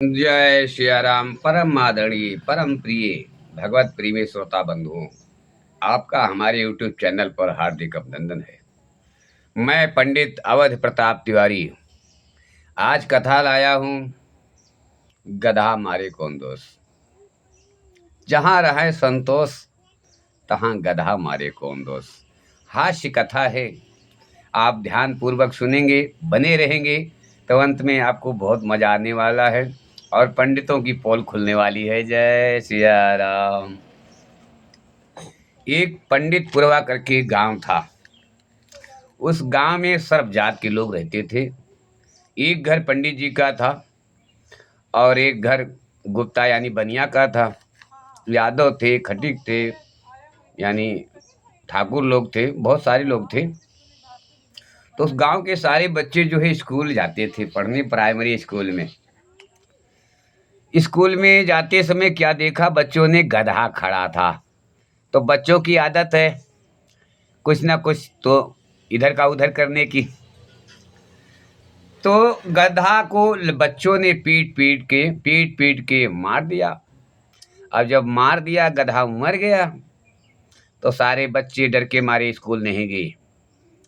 जय सिया राम। परम आदरणीय परम प्रिय भगवत प्रेमी श्रोता बंधुओं, आपका हमारे YouTube चैनल पर हार्दिक अभिनंदन है। मैं पंडित अवध प्रताप तिवारी आज कथा लाया हूँ, गधा मारे कौन दोष। जहाँ रहे संतोष तहाँ गधा मारे कौन दोष। हास्य कथा है, आप ध्यान पूर्वक सुनेंगे, बने रहेंगे तो अंत में आपको बहुत मजा आने वाला है और पंडितों की पोल खुलने वाली है। जय सिया राम। एक पंडित पुरवा करके गांव था। उस गांव में सर्व जात के लोग रहते थे। एक घर पंडित जी का था और एक घर गुप्ता यानी बनिया का था। यादव थे, खटीक थे, यानी ठाकुर लोग थे, बहुत सारे लोग थे। तो उस गांव के सारे बच्चे जो है स्कूल जाते थे पढ़ने, प्राइमरी स्कूल में। स्कूल में जाते समय क्या देखा, बच्चों ने गधा खड़ा था। तो बच्चों की आदत है कुछ ना कुछ तो इधर का उधर करने की। तो गधा को बच्चों ने पीट पीट के मार दिया। अब जब मार दिया, गधा मर गया, तो सारे बच्चे डर के मारे स्कूल नहीं गए।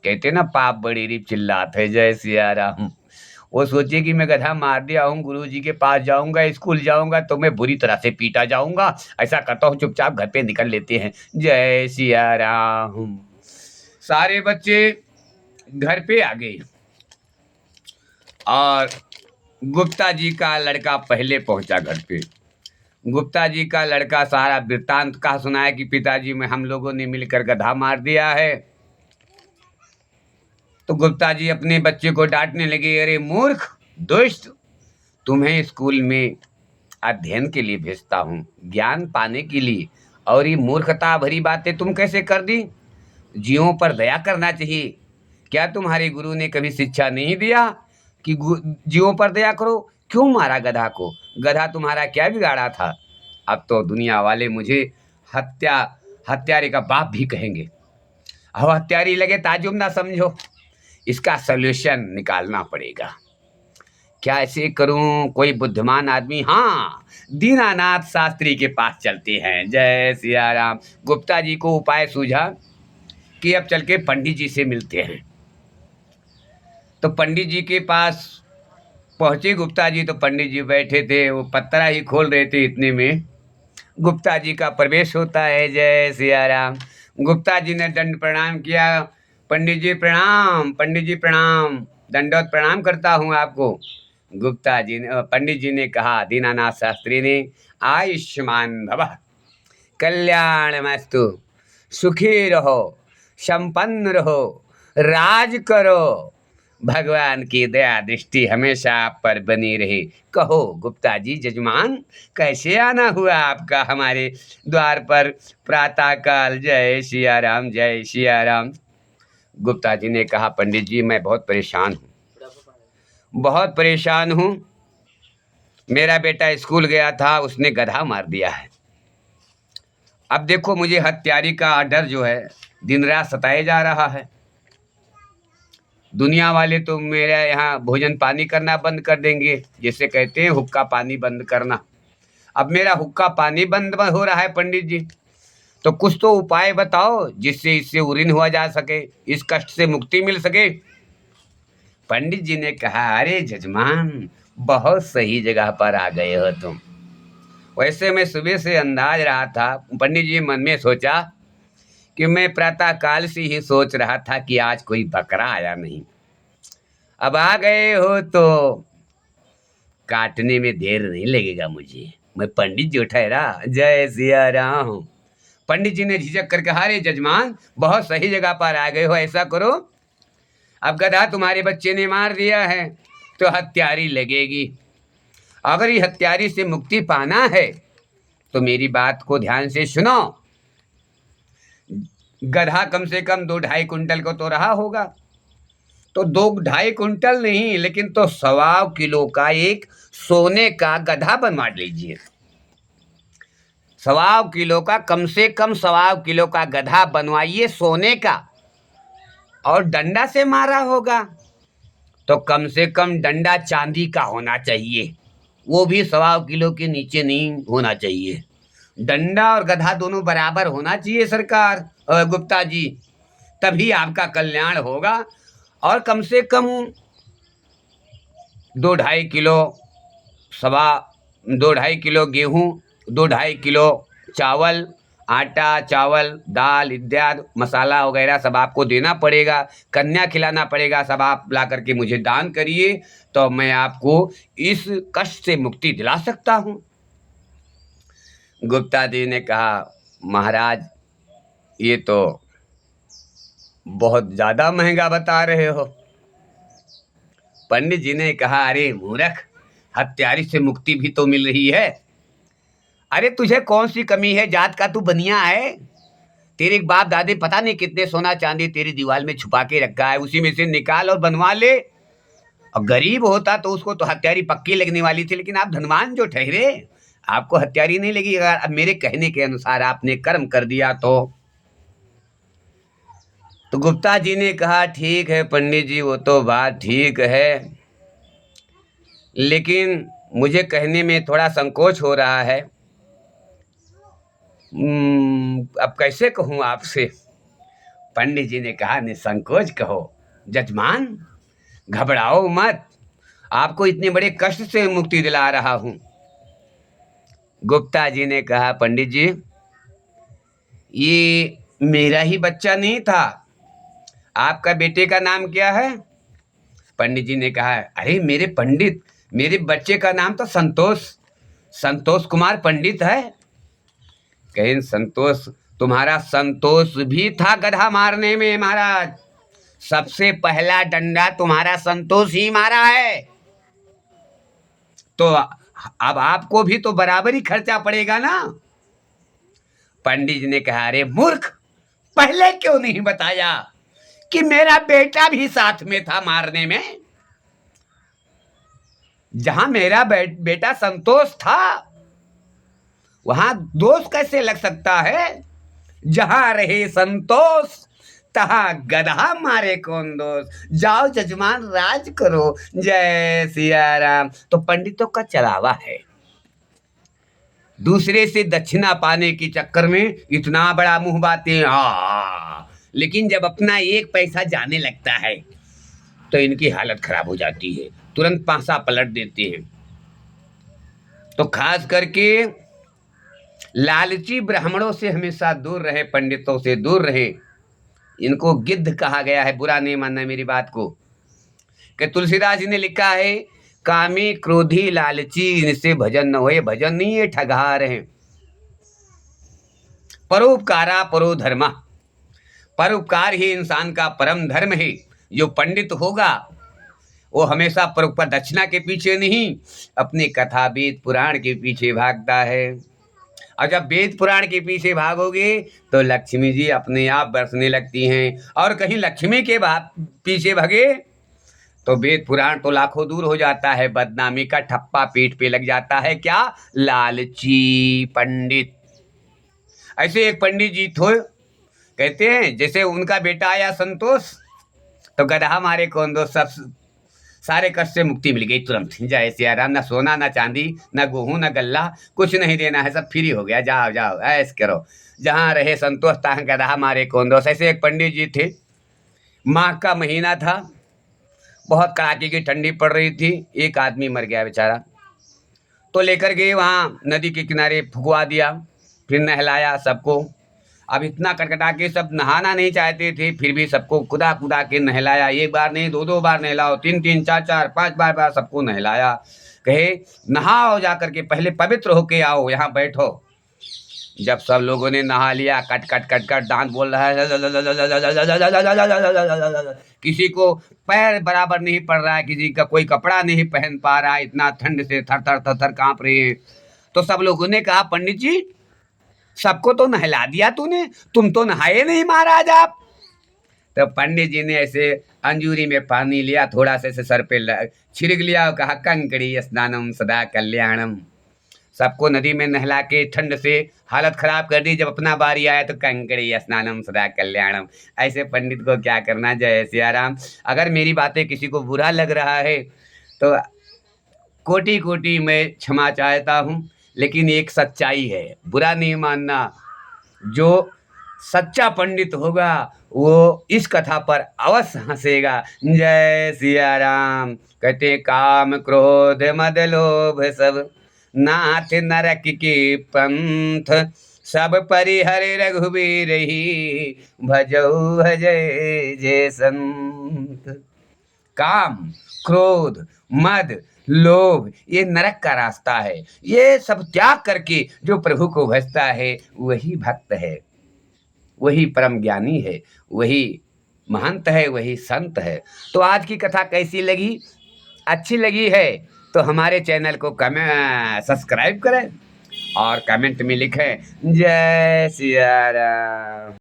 कहते ना, पाप बड़ी रीप चिल्लात है। जय सिया राम। वो सोचे कि मैं गधा मार दिया हूँ, गुरुजी के पास जाऊंगा, स्कूल जाऊंगा तो मैं बुरी तरह से पीटा जाऊंगा। ऐसा करता हूँ, चुपचाप घर पे निकल लेते हैं। जय सिया राम। सारे बच्चे घर पे आ गए और गुप्ता जी का लड़का पहले पहुंचा घर पे। गुप्ता जी का लड़का सारा वृत्तांत का सुनाया कि पिताजी में हम लोगों ने मिलकर गधा मार दिया है। तो गुप्ता जी अपने बच्चे को डांटने लगे, अरे मूर्ख दुष्ट, तुम्हें स्कूल में अध्ययन के लिए भेजता हूँ, ज्ञान पाने के लिए, और ये मूर्खता भरी बातें तुम कैसे कर दी। जीवों पर दया करना चाहिए। क्या तुम्हारे गुरु ने कभी शिक्षा नहीं दिया कि जीवों पर दया करो? क्यों मारा गधा को? गधा तुम्हारा क्या बिगाड़ा था? अब तो दुनिया वाले मुझे हत्यारे का बाप भी कहेंगे। अब हत्यारी लगे ताजुब ना समझो, इसका सॉल्यूशन निकालना पड़ेगा। क्या ऐसे करूं? कोई बुद्धिमान आदमी, हाँ, दीनानाथ शास्त्री के पास चलते हैं। जय सिया राम। गुप्ता जी को उपाय सूझा कि अब चल के पंडित जी से मिलते हैं। तो पंडित जी के पास पहुंचे गुप्ता जी। तो पंडित जी बैठे थे, वो पत्रा ही खोल रहे थे, इतने में गुप्ता जी का प्रवेश होता है। जय सिया राम। गुप्ता जी ने दंड प्रणाम किया। पंडित जी प्रणाम, पंडित जी प्रणाम, दंडवत प्रणाम करता हूँ आपको। गुप्ता जी ने, पंडित जी ने कहा, दीनानाथ शास्त्री ने, आयुष्मान भवः, कल्याणमस्तु, सुखी रहो, संपन्न रहो, राज करो, भगवान की दया दृष्टि हमेशा आप पर बनी रहे। कहो गुप्ता जी जजमान, कैसे आना हुआ आपका हमारे द्वार पर प्रातः काल। जय सिया राम, जय सिया राम। गुप्ता जी ने कहा, पंडित जी मैं बहुत परेशान हूँ, बहुत परेशान हूँ। मेरा बेटा स्कूल गया था, उसने गधा मार दिया है। अब देखो, मुझे हत्यारी का डर जो है दिन रात सताए जा रहा है। दुनिया वाले तो मेरे यहाँ भोजन पानी करना बंद कर देंगे, जैसे कहते हैं हुक्का पानी बंद करना। अब मेरा हुक्का पानी बंद हो रहा है पंडित जी, तो कुछ तो उपाय बताओ जिससे इससे उरीन हुआ जा सके, इस कष्ट से मुक्ति मिल सके। पंडित जी ने कहा, अरे जजमान, बहुत सही जगह पर आ गए हो तुम। वैसे मैं सुबह से अंदाज रहा था। पंडित जी मन में सोचा कि मैं प्रातः काल से ही सोच रहा था कि आज कोई बकरा आया नहीं। अब आ गए हो तो काटने में देर नहीं लगेगा मुझे, मैं पंडित जी ठहरा। जय सिया राम। पंडित जी ने झिझक कर कहा, अरे जजमान, बहुत सही जगह पर आ गए हो। ऐसा करो, अब गधा तुम्हारे बच्चे ने मार दिया है तो हत्यारी लगेगी। अगर ये हत्यारी से मुक्ति पाना है तो मेरी बात को ध्यान से सुनो। गधा कम से कम 2-2.5 कुंटल को तो रहा होगा, तो 2-2.5 कुंटल नहीं, लेकिन तो 1.25 किलो का एक सोने का गधा बनवा लीजिए। 1.25 किलो का, कम से कम 1.25 किलो का गधा बनवाइए सोने का। और डंडा से मारा होगा तो कम से कम डंडा चांदी का होना चाहिए, वो भी 1.25 किलो के नीचे नहीं होना चाहिए। डंडा और गधा दोनों बराबर होना चाहिए सरकार गुप्ता जी, तभी आपका कल्याण होगा। और कम से कम 2-2.5 किलो सवा 2-2.5 किलो गेहूँ, 2-2.5 किलो चावल, आटा चावल दाल इत्यादि मसाला वगैरह सब आपको देना पड़ेगा, कन्या खिलाना पड़ेगा। सब आप ला करके मुझे दान करिए, तो मैं आपको इस कष्ट से मुक्ति दिला सकता हूँ। गुप्ता जी ने कहा, महाराज ये तो बहुत ज़्यादा महंगा बता रहे हो। पंडित जी ने कहा, अरे मूर्ख, हत्यारे से मुक्ति भी तो मिल रही है। अरे तुझे कौन सी कमी है, जात का तू बनिया है। तेरे बाप दादे पता नहीं कितने सोना चांदी तेरी दीवार में छुपा के रखा है, उसी में से निकाल और बनवा ले। और गरीब होता तो उसको तो हत्यारी पक्की लगने वाली थी, लेकिन आप धनवान जो ठहरे, आपको हत्यारी नहीं लगी। अगर अब मेरे कहने के अनुसार आपने कर्म कर दिया तो गुप्ता जी ने कहा, ठीक है पंडित जी, वो तो बात ठीक है, लेकिन मुझे कहने में थोड़ा संकोच हो रहा है। अब कैसे कहूँ आपसे। पंडित जी ने कहा, निसंकोच कहो जजमान, घबराओ मत, आपको इतने बड़े कष्ट से मुक्ति दिला रहा हूँ। गुप्ता जी ने कहा, पंडित जी ये मेरा ही बच्चा नहीं था, आपका बेटे का नाम क्या है? पंडित जी ने कहा, अरे मेरे पंडित, मेरे बच्चे का नाम तो संतोष कुमार पंडित है। कहें, संतोष, तुम्हारा संतोष भी था गधा मारने में महाराज, सबसे पहला डंडा तुम्हारा संतोष ही मारा है, तो अब आपको भी तो बराबर ही खर्चा पड़ेगा ना। पंडित जी ने कहा, अरे मूर्ख, पहले क्यों नहीं बताया कि मेरा बेटा भी साथ में था मारने में। जहां मेरा बेटा संतोष था वहां दोष कैसे लग सकता है। जहां रहे संतोष तहां गधा मारे कौन दोष। जाओ जजमान, राज करो, जय सिया राम। तो पंडितों का चलावा है, दूसरे से दक्षिणा पाने के चक्कर में इतना बड़ा मुंह बातें। लेकिन जब अपना एक पैसा जाने लगता है तो इनकी हालत खराब हो जाती है, तुरंत पासा पलट देते हैं। तो खास करके लालची ब्राह्मणों से हमेशा दूर रहे, पंडितों से दूर रहे। इनको गिद्ध कहा गया है, बुरा नहीं मानना मेरी बात को। कि तुलसीदास जी ने लिखा है, कामी क्रोधी लालची इनसे भजन न होए। भजन नहीं, ये ठगहार हैं। परोपकारा परो धर्मा, परोपकार ही इंसान का परम धर्म है। जो पंडित होगा वो हमेशा परोपकार, दक्षिणा के पीछे नहीं, अपनी कथा वेद पुराण के पीछे भागता है। और जब वेद पुराण के पीछे भागोगे तो लक्ष्मी जी अपने आप बरसने लगती हैं। और कहीं लक्ष्मी के पीछे भागे तो वेद पुराण तो लाखों दूर हो जाता है, बदनामी का ठप्पा पेट पे लग जाता है। क्या? लालची पंडित। ऐसे एक पंडित जी थे, कहते हैं जैसे उनका बेटा आया संतोष, तो गधा मारे कौन दो, सब सारे कष्ट से मुक्ति मिल गई तुरंत। जय सिया राम। ना सोना ना चांदी ना गेहूं ना गल्ला, कुछ नहीं देना है, सब फ्री हो गया। जाओ जाओ ऐश करो, जहाँ रहे संतोष तहाँ गधा मारे कौन दो। ऐसे एक पंडित जी थे, माघ का महीना था, बहुत कड़ाके की ठंडी पड़ रही थी। एक आदमी मर गया बेचारा, तो लेकर गए वहाँ नदी के किनारे, फुकवा दिया, फिर नहलाया सबको। अब इतना कटकटा के सब नहाना नहीं चाहते थे, फिर भी सबको खुदा खुदा के नहलाया। एक बार नहीं, दो दो बार नहलाओ, तीन तीन चार चार पांच बार सबको नहलाया। कहे नहाओ, जा करके पहले पवित्र होके आओ, यहाँ बैठो। जब सब लोगों ने नहा लिया, कट कट कट कट दांत बोल रहा है, किसी को पैर बराबर नहीं पड़ रहा है, किसी का कोई कपड़ा नहीं पहन पा रहा है, इतना ठंड से थर थर थर थर कांप रहे हैं। तो सब लोगों ने कहा, पंडित जी सबको तो नहला दिया तूने, तुम तो नहाए नहीं महाराज आप। तो पंडित जी ने ऐसे अंजूरी में पानी लिया, थोड़ा सा ऐसे सर पे छिड़क लिया और कहा, कंकड़ी स्नानम सदा कल्याणम। सबको नदी में नहला के ठंड से हालत खराब कर दी। जब अपना बारी आया तो कंकड़ी स्नानम सदा कल्याणम। ऐसे पंडित को क्या करना। जय सिया राम। अगर मेरी बातें किसी को बुरा लग रहा है तो कोटि कोटि मैं क्षमा चाहता हूँ, लेकिन एक सच्चाई है, बुरा नहीं मानना। जो सच्चा पंडित होगा वो इस कथा पर अवश्य हंसेगा। जय सिया राम। कहते काम क्रोध मद लोभ सब नाथ नरक के पंथ, सब परिहर रघुबीर ही भजऊ भजय जय संत। काम, क्रोध, मद, लोभ ये नरक का रास्ता है। ये सब त्याग करके जो प्रभु को भजता है वही भक्त है, वही परम ज्ञानी है, वही महंत है, वही संत है। तो आज की कथा कैसी लगी? अच्छी लगी है तो हमारे चैनल को सब्सक्राइब करें और कमेंट में लिखें जय सिया राम।